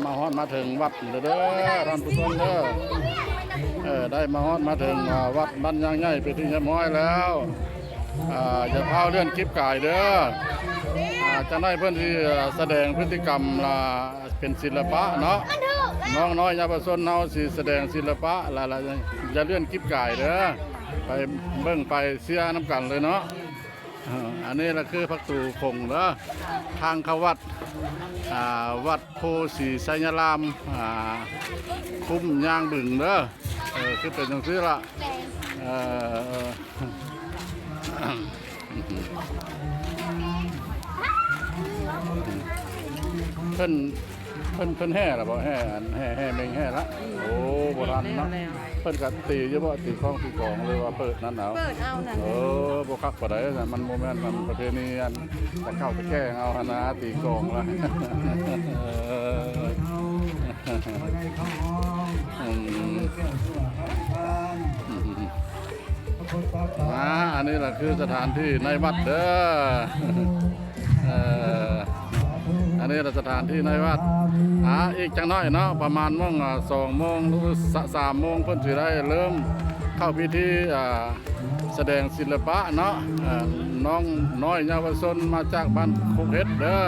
มาฮอดมาถึงวัดเด้อท่านผู้ชมเด้อได้มาฮอดมาถึงวัดบ้านยางใหญ่ไปถึงเรียบร้อยแล้วจะพาเลื่อนคลิปกายเด้อจะได้เพื่อนที่แสดงพฤติกรรมเป็นศิลปะเนาะน้องน้อยยาประสนเฮาสิแสดงศิลปะอะไรจะเลื่อนคลิปกายเด้อไปเบิ่งไปเสียน้ำกันเลยเนาะอันนี้ละคือพระตูคงเด้อทางเข้าวัดวัดโพสีไสยรามคุ้มยางบึงเด้อคือเป็นจังซี่ละเพิ่นแห่ละบ่แห่เมงแห่ละโอ้โบราณเนาะเพิ่นก็ตีอยู่บ่ตีข้องตีกองเลยว่าเปิดนั่นเอาเปิดเอานั่นบ่คักปานใดมันโมเมนต์มันประเพณีอันแต่เข้าไปแก้เอาหนะตีกองละอันนี้แหละคือสถานที่ในวัดเด้ออันนี้สถานที่ในวัดอีกจังน้อยเนาะประมาณ2 โมงหรือ3 โมงเพิ่นสิได้เริ่มเข้าพิธีแสดงศิลปะเนาะน้องน้อยเยาวชนมาจากบ้านคุกเฮ็ดเด้อ